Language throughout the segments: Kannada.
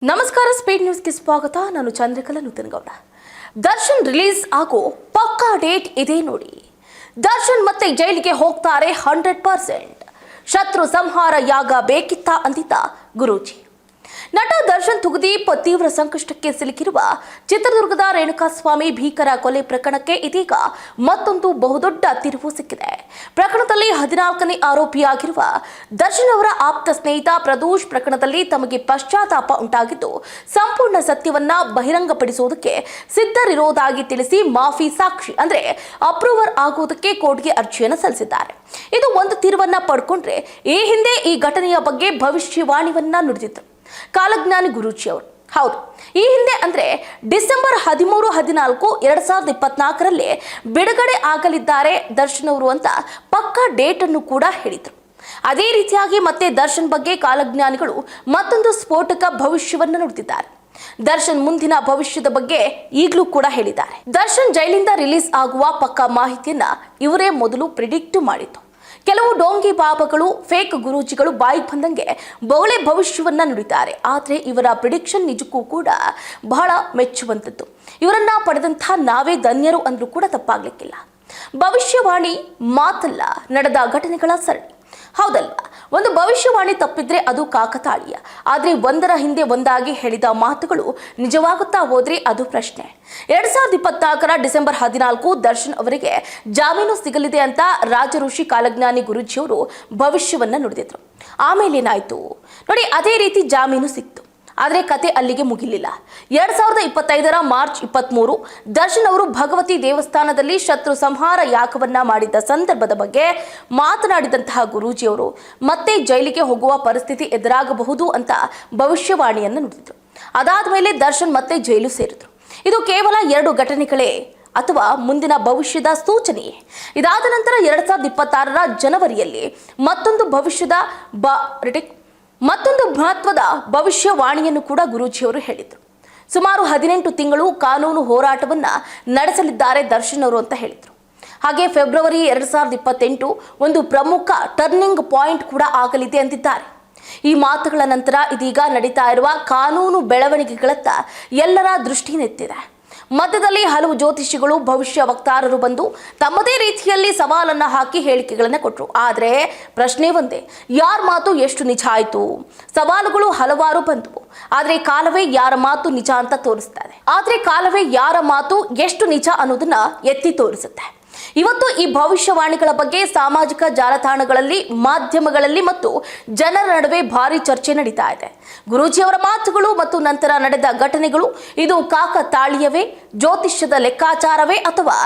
ನಮಸ್ಕಾರ, ಸ್ಪೀಡ್ ನ್ಯೂಸ್ಗೆ ಸ್ವಾಗತ. ನಾನು ಚಂದ್ರಕಲಾ ನೂತನಗೌಡ. ದರ್ಶನ್ ರಿಲೀಸ್ ಆಗೋ ಪಕ್ಕಾ ಡೇಟ್ ಇದೆ ನೋಡಿ. ದರ್ಶನ್ ಮತ್ತೆ ಜೈಲಿಗೆ ಹೋಗ್ತಾರೆ 100%. ಶತ್ರು ಸಂಹಾರ ಯಾಗ ಬೇಕಿತ್ತಾ ಅಂದಿದ್ದ ಗುರೂಜಿ. ನಟ ದರ್ಶನ್ ತುಗದೀಪ್ ತೀವ್ರ ಸಂಕಷ್ಟಕ್ಕೆ ಸಿಲುಕಿರುವ ಚಿತ್ರದುರ್ಗದ ರೇಣುಕಾಸ್ವಾಮಿ ಭೀಕರ ಕೊಲೆ ಪ್ರಕರಣಕ್ಕೆ ಇದೀಗ ಮತ್ತೊಂದು ಬಹುದೊಡ್ಡ ತಿರುವು ಸಿಕ್ಕಿದೆ. ಪ್ರಕರಣದಲ್ಲಿ 14ನೇ ಆರೋಪಿಯಾಗಿರುವ ದರ್ಶನ್ ಅವರ ಆಪ್ತ ಸ್ನೇಹಿತ ಪ್ರದೋಷ್ ಪ್ರಕರಣದಲ್ಲಿ ತಮಗೆ ಪಶ್ಚಾತ್ತಾಪ ಉಂಟಾಗಿದ್ದು ಸಂಪೂರ್ಣ ಸತ್ಯವನ್ನ ಬಹಿರಂಗಪಡಿಸುವುದಕ್ಕೆ ಸಿದ್ಧರಿರುವುದಾಗಿ ತಿಳಿಸಿ ಮಾಫಿ ಸಾಕ್ಷಿ ಅಂದ್ರೆ ಅಪ್ರೂವರ್ ಆಗುವುದಕ್ಕೆ ಕೋರ್ಟ್ಗೆ ಅರ್ಜಿಯನ್ನು ಸಲ್ಲಿಸಿದ್ದಾರೆ. ಇದು ಒಂದು ತಿರುವನ್ನ ಪಡ್ಕೊಂಡ್ರೆ ಈ ಹಿಂದೆ ಈ ಘಟನೆಯ ಬಗ್ಗೆ ಭವಿಷ್ಯವಾಣಿಯನ್ನ ನುಡಿದಿದ್ರು ಕಾಲಜ್ಞಾನಿ ಗುರೂಜಿ ಅವರು. ಹೌದು, ಈ ಹಿಂದೆ ಅಂದ್ರೆ ಡಿಸೆಂಬರ್ 13-14, 2024ರಲ್ಲಿ ಬಿಡುಗಡೆ ಆಗಲಿದ್ದಾರೆ ದರ್ಶನ್ ಅವರು ಅಂತ ಪಕ್ಕಾ ಡೇಟ್ ಅನ್ನು ಕೂಡ ಹೇಳಿದ್ರು. ಅದೇ ರೀತಿಯಾಗಿ ಮತ್ತೆ ದರ್ಶನ್ ಬಗ್ಗೆ ಕಾಲಜ್ಞಾನಿಗಳು ಮತ್ತೊಂದು ಸ್ಫೋಟಕ ಭವಿಷ್ಯವನ್ನು ನುಡಿದಿದ್ದಾರೆ. ದರ್ಶನ್ ಮುಂದಿನ ಭವಿಷ್ಯದ ಬಗ್ಗೆ ಈಗಲೂ ಕೂಡ ಹೇಳಿದ್ದಾರೆ. ದರ್ಶನ್ ಜೈಲಿಂದ ರಿಲೀಸ್ ಆಗುವ ಪಕ್ಕಾ ಮಾಹಿತಿಯನ್ನ ಇವರೇ ಮೊದಲು ಪ್ರಿಡಿಕ್ಟ್ ಮಾಡಿತ್ತು. ಕೆಲವು ಡೋಂಗಿ ಬಾಬಾಗಳು, ಫೇಕ್ ಗುರೂಜಿಗಳು ಬಾಯಿಗೆ ಬಂದಂಗೆ ಬಹುಳೆ ಭವಿಷ್ಯವನ್ನ ನುಡಿತಾರೆ. ಆದರೆ ಇವರ ಪ್ರಿಡಿಕ್ಷನ್ ನಿಜಕ್ಕೂ ಕೂಡ ಬಹಳ ಮೆಚ್ಚುವಂಥದ್ದು. ಇವರನ್ನ ಪಡೆದಂತಹ ನಾವೇ ಧನ್ಯರು ಅಂದ್ರೂ ಕೂಡ ತಪ್ಪಾಗ್ಲಿಕ್ಕಿಲ್ಲ. ಭವಿಷ್ಯವಾಣಿ ಮಾತಲ್ಲ, ನಡೆದ ಘಟನೆಗಳ ಸರಣಿ. ಹೌದಲ್ಲ, ಒಂದು ಭವಿಷ್ಯವಾಣಿ ತಪ್ಪಿದ್ರೆ ಅದು ಕಾಕತಾಳೀಯ. ಆದರೆ ಒಂದರ ಹಿಂದೆ ಒಂದಾಗಿ ಹೇಳಿದ ಮಾತುಗಳು ನಿಜವಾಗುತ್ತಾ ಹೋದ್ರೆ ಅದು ಪ್ರಶ್ನೆ. 2024 ಡಿಸೆಂಬರ್ 14 ದರ್ಶನ್ ಅವರಿಗೆ ಜಾಮೀನು ಸಿಗಲಿದೆ ಅಂತ ರಾಜಋಷಿ ಕಾಲಜ್ಞಾನಿ ಗುರೂಜಿಯವರು ಭವಿಷ್ಯವನ್ನ ನುಡಿದಿದ್ರು. ಆಮೇಲೆ ಏನಾಯ್ತು ನೋಡಿ, ಅದೇ ರೀತಿ ಜಾಮೀನು ಸಿಕ್ತು. ಆದರೆ ಕತೆ ಅಲ್ಲಿಗೆ ಮುಗಿಲಿಲ್ಲ. 2025 ಮಾರ್ಚ್ 23 ದರ್ಶನ್ ಅವರು ಭಗವತಿ ದೇವಸ್ಥಾನದಲ್ಲಿ ಶತ್ರು ಸಂಹಾರ ಯಾಗವನ್ನ ಮಾಡಿದ್ದ ಸಂದರ್ಭದ ಬಗ್ಗೆ ಮಾತನಾಡಿದಂತಹ ಗುರೂಜಿಯವರು ಮತ್ತೆ ಜೈಲಿಗೆ ಹೋಗುವ ಪರಿಸ್ಥಿತಿ ಎದುರಾಗಬಹುದು ಅಂತ ಭವಿಷ್ಯವಾಣಿಯನ್ನು ನುಡಿದ್ರು. ಅದಾದ ಮೇಲೆ ದರ್ಶನ್ ಮತ್ತೆ ಜೈಲು ಸೇರಿದ್ರು. ಇದು ಕೇವಲ 2 ಘಟನೆಗಳೇ ಅಥವಾ ಮುಂದಿನ ಭವಿಷ್ಯದ ಸೂಚನೆಯೇ? ಇದಾದ ನಂತರ 2026 ಜನವರಿಯಲ್ಲಿ ಮತ್ತೊಂದು ಮಹತ್ವದ ಭವಿಷ್ಯವಾಣಿಯನ್ನು ಕೂಡ ಗುರೂಜಿಯವರು ಹೇಳಿದರು. ಸುಮಾರು 18 ತಿಂಗಳು ಕಾನೂನು ಹೋರಾಟವನ್ನ ನಡೆಸಲಿದ್ದಾರೆ ದರ್ಶನ್ ಅವರು ಅಂತ ಹೇಳಿದರು. ಹಾಗೆ ಫೆಬ್ರವರಿ 2028 ಒಂದು ಪ್ರಮುಖ ಟರ್ನಿಂಗ್ ಪಾಯಿಂಟ್ ಕೂಡ ಆಗಲಿದೆ ಅಂದಿದ್ದಾರೆ. ಈ ಮಾತುಗಳ ನಂತರ ಇದೀಗ ನಡೀತಾ ಇರುವ ಕಾನೂನು ಬೆಳವಣಿಗೆಗಳತ್ತ ಎಲ್ಲರ ದೃಷ್ಟಿ ನೆತ್ತಿದೆ. ಮಧ್ಯದಲ್ಲಿ ಹಲವು ಜ್ಯೋತಿಷಿಗಳು, ಭವಿಷ್ಯ ವಕ್ತಾರರು ಬಂದು ತಮ್ಮದೇ ರೀತಿಯಲ್ಲಿ ಸವಾಲನ್ನ ಹಾಕಿ ಹೇಳಿಕೆಗಳನ್ನ ಕೊಟ್ಟರು. ಆದರೆ ಪ್ರಶ್ನೆ ಒಂದೇ, ಯಾರ ಮಾತು ಎಷ್ಟು ನಿಜ ಆಯಿತು? ಸವಾಲುಗಳು ಹಲವಾರು ಬಂದವು, ಆದರೆ ಕಾಲವೇ ಯಾರ ಮಾತು ನಿಜ ಅಂತ ತೋರಿಸ್ತಾರೆ. ಆದರೆ ಕಾಲವೇ ಯಾರ ಮಾತು ಎಷ್ಟು ನಿಜ ಅನ್ನೋದನ್ನ ಎತ್ತಿ ತೋರಿಸುತ್ತೆ. ಇವತ್ತು ಈ ಭವಿಷ್ಯವಾಣಿಗಳ ಬಗ್ಗೆ ಸಾಮಾಜಿಕ ಜಾಲತಾಣಗಳಲ್ಲಿ, ಮಾಧ್ಯಮಗಳಲ್ಲಿ ಮತ್ತು ಜನರ ನಡುವೆ ಭಾರಿ ಚರ್ಚೆ ನಡೀತಾ ಇದೆ. ಗುರೂಜಿಯವರ ಮಾತುಗಳು ಮತ್ತು ನಂತರ ನಡೆದ ಘಟನೆಗಳು ಇದು ಕಾಕತಾಳೀಯವೇ, ಜ್ಯೋತಿಷ್ಯದ ಲೆಕ್ಕಾಚಾರವೇ ಅಥವಾ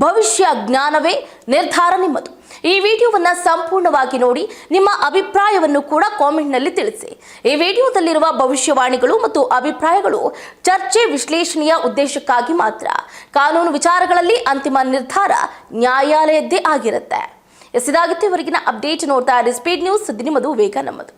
ಭವಿಷ್ಯ ಜ್ಞಾನವೇ? ನಿರ್ಧಾರ ನಿಮ್ಮದು. ಈ ವಿಡಿಯೋವನ್ನ ಸಂಪೂರ್ಣವಾಗಿ ನೋಡಿ ನಿಮ್ಮ ಅಭಿಪ್ರಾಯವನ್ನು ಕೂಡ ಕಾಮೆಂಟ್ನಲ್ಲಿ ತಿಳಿಸಿ. ಈ ವಿಡಿಯೋದಲ್ಲಿರುವ ಭವಿಷ್ಯವಾಣಿಗಳು ಮತ್ತು ಅಭಿಪ್ರಾಯಗಳು ಚರ್ಚೆ, ವಿಶ್ಲೇಷಣೆಯ ಉದ್ದೇಶಕ್ಕಾಗಿ ಮಾತ್ರ. ಕಾನೂನು ವಿಚಾರಗಳಲ್ಲಿ ಅಂತಿಮ ನಿರ್ಧಾರ ನ್ಯಾಯಾಲಯದ್ದೇ ಆಗಿರುತ್ತೆ. ಇದಾಗಿತ್ತು ಇವರೆಗಿನ ಅಪ್ಡೇಟ್. ನೋಡ್ತಾ ಇರಿ ಸ್ಪೀಡ್ ನ್ಯೂಸ್, ಸುದ್ದಿ ನಿಮ್ಮದು, ವೇಗ ನಮ್ಮದು.